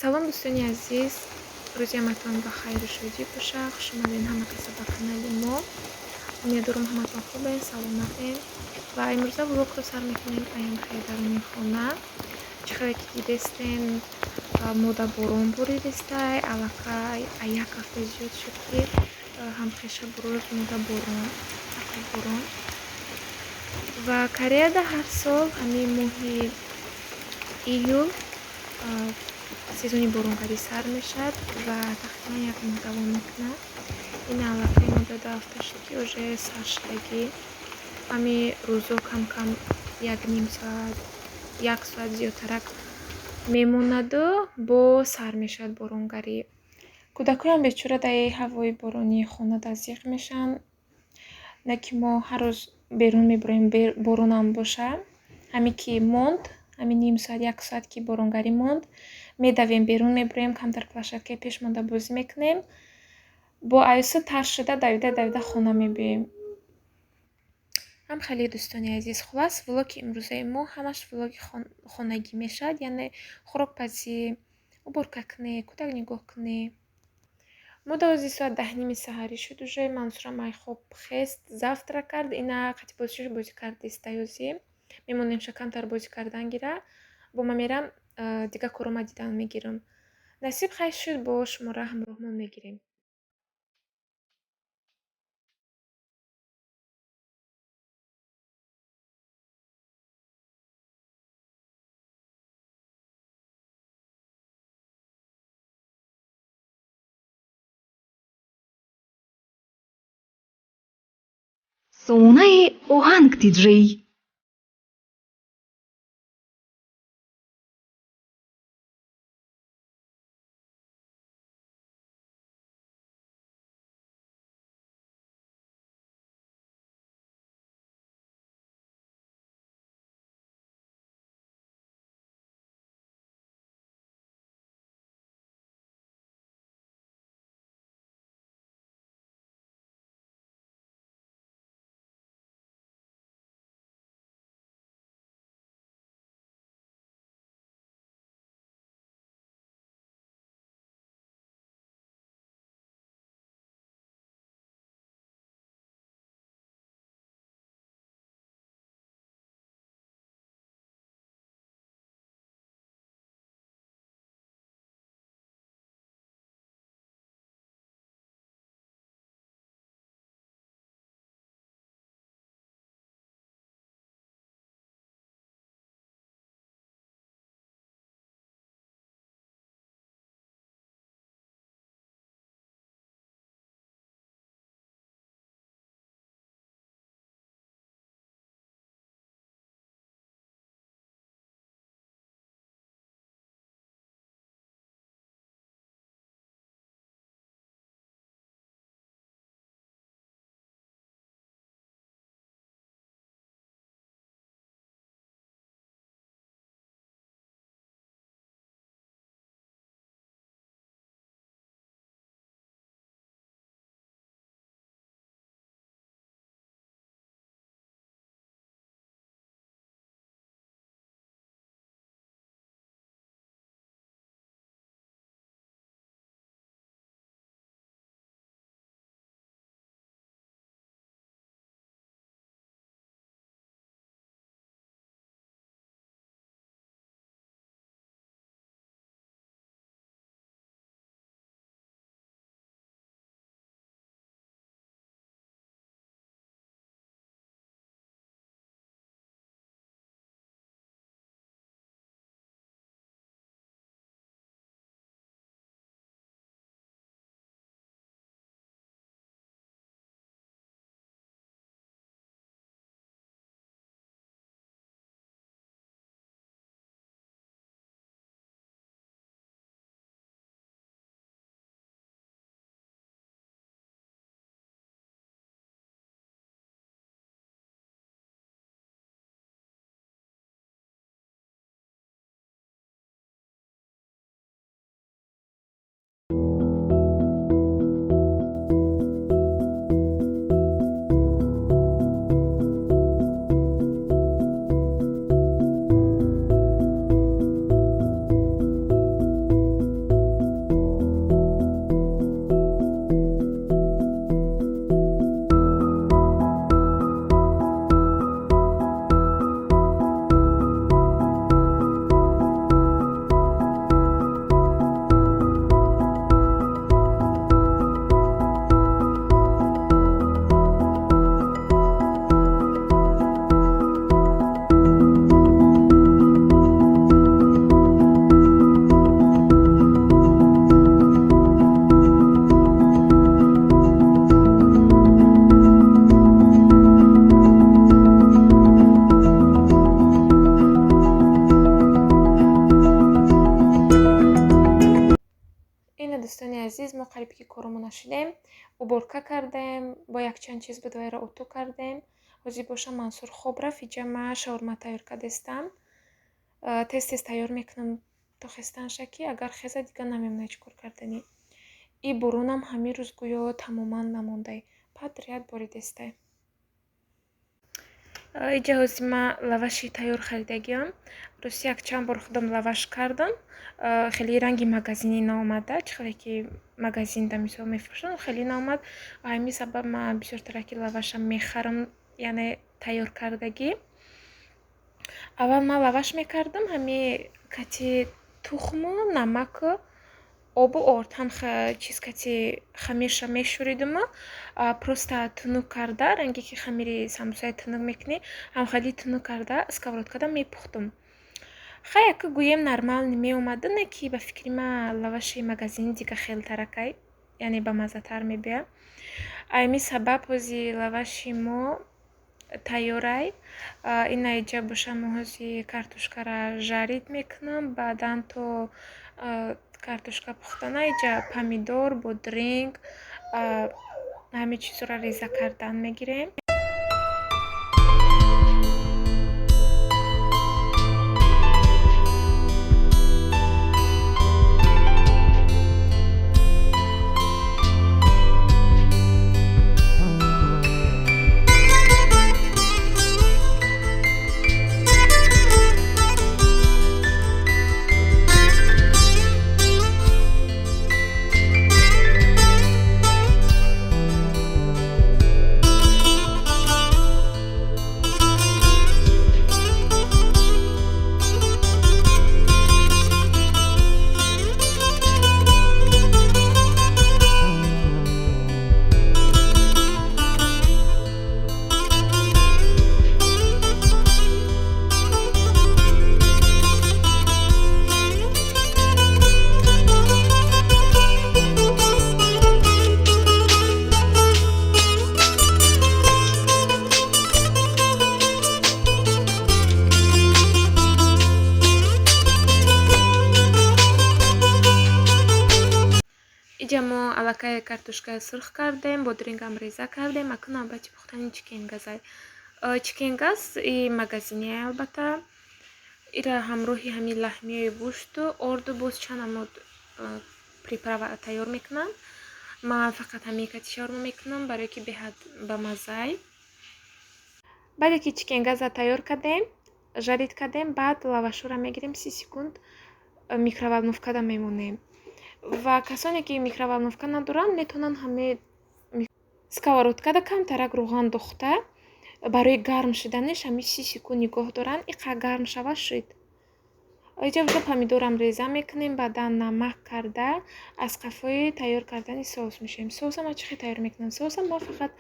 Салом дӯстони азиз, рӯзи ҳаматон ба хайру шодӣ бошад. Хушомадед ҳама каса ба канали мо. Умедворам ҳаматон хубен, саломатен ва имрӯза влогро сар мекунем аян хайдарони хона. Чӣ хеле ки дидестен, мода борон боридестай, аллакай як ҳафта зиёд шуд ки ҳамхеша бурӯз мода борон, фақат борон. Ва Кореяда ҳар сол ҳамин моҳи июл сезони боронгарӣ сар мешавад ва тахрибан як моҳ давом мекунад. Ин аллакай мода 2 ҳафта шуд ки уже сар шудагӣ. Ҳамин рӯзо кам-кам як ним соат, 1 соат зиёдтарак мемонаду боз сар мешавад боронгарӣ. Кӯдакоям бечора дар ҳавои борони хона дазиқ мешаванд. На ки мо ҳар рӯз берун мебароем боронам боша. Ҳамин ки монд, ҳамин ним соат, 1 соат ки боронгарӣ монд, медавем берун мебароем, камтар площадкаи пеш монда бозӣ мекунем. Бо айёсӣ тарс шуда давида хона мебиёем. Ҳам хеле дӯстони азиз, хулас влоги имрӯзаи мо ҳамаш влоги хонагӣ мешавад, яъне хӯрокпазӣ, уборка кунӣ, кӯдак нигоҳ кунӣ. Мо 12 соат 10 саҳарӣ шуд уже. Мансурам ай хоб хест, завтрак кард. Ина қати бозӣ кардеста ёзӣ. Мемонем ша камтар бозӣ кардан гира. Бо ма мерам дига корома дидан мегирам. Насиб хайр шуд, бо шумора ҳамроҳмон мегирем. Солунаи оҳанг диджей. дӯстони азиз, мо қариб ки коромона шудем. Уборка кардем, бо якчанд чиз буд вайро оту кардем. Ҳозир боша Мансур хоб рафт, иҷа ма шаурма тайёр кардестам. Тез тайёр мекунам то хестанаша ки агар хеза дига намемона чӣ кор карданӣ. И боронам ҳамин рӯз гӯё тамоман намондай. Падрияд боридестай. Иҷа ҳозир ма лаваши тайёр харидагиам. Рости якчанд бор худам лаваш кардам. Хеле ранги магазинӣ наомада, чӣ хеле ки магазинда мисол мефурӯшанд, хеле наомад. Ҳамин сабаб ма бисёртара ки лаваша мехарам, яъне тайёр кардагӣ. Аввал ман лаваш мекардам, ҳамин кати тухму, намаку, обу орд, ҳам чиз кати хамирша мешӯридуму, просто тунук карда, ранге ки хамири самбусаи тунук мекунӣ, ҳам хеле тунук карда сковородкада мепухтум. Хай яка гӯем нормал меомаду, не ки ба фикри ман лаваши магазинӣ дига хелтаракай, яъне бамаззатар мебия. Ҳамин сабаб ҳозир лаваши мо тайёрай. Ина иҷа боша мо ҳозир картошкара жарид мекунам, баъдан то картошка пухтана иҷа помидор, бодринг, ҳамин чизро реза кардан мегирем. Иҷа мо аллакай картошкаи сурх кардем, бодрингам реза кардем. Акун навбати пухтани чикенгазай. Чикенгаз и магазинии албатта. Ира ҳамроҳи ҳамин лаҳмии гӯшту орду боз чанамуд приправа тайёр мекунам. Ман фақат ҳамин кати шаурма мекунам, барое ки беҳад бамаззай. Баъде ки чикенгаза тайёр кардем, жарид кардем, баъд лавашора мегирем 30 секунд микроволновкада мемонем. Ва касоне ки микроволновка надоранд, метавонанд ҳамин сковородкада камтарак рӯған дохта барои гарм шуданаш ҳамин 30 секунд нигоҳ доранд, иққа гарм шава шуд. Иҷа буда помидорам реза мекунем, баъдан намак карда аз қафои тайёр кардани соус мешавем. Соусам чӣ хел тайёр мекунам? Соусам ман фақат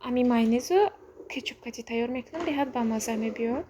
ҳамин майонезу кетчупкати тайёр мекунам, беҳад бамазза мебиёд.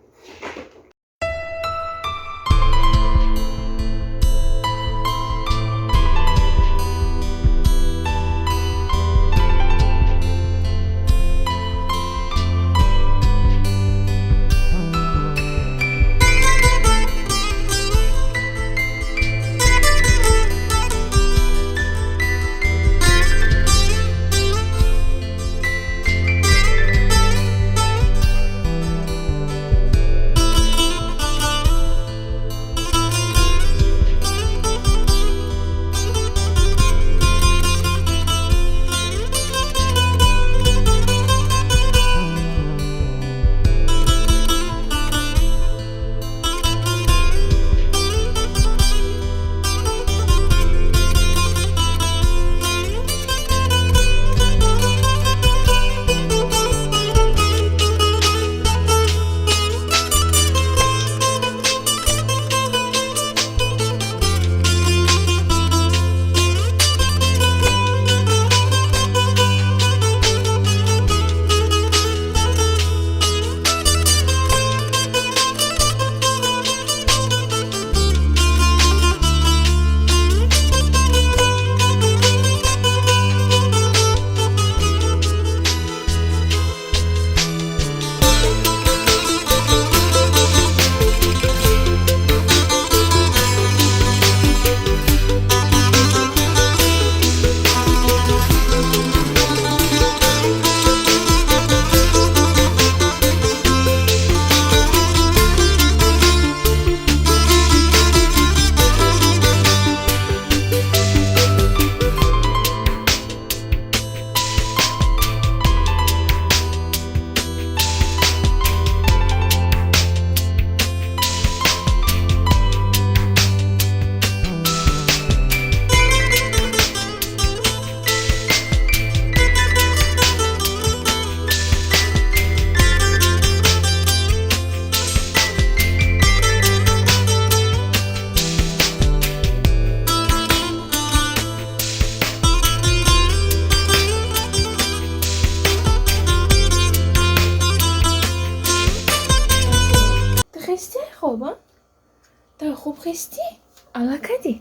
خستی؟ алакади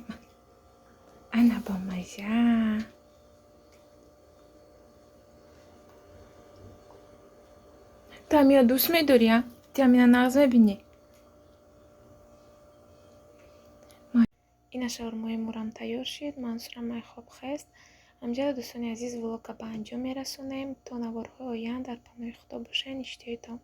ана ба маза. Ты меня دوست медори, а? Ты меня нағз мебини? ина шаврмои мурам тайёр шид. Мансурам майхоб хест. амҷад дӯстони азиз влогга ба анҷом мерасонем. То наворҳои оянда дар паноҳи худо бошед. иштиёи том.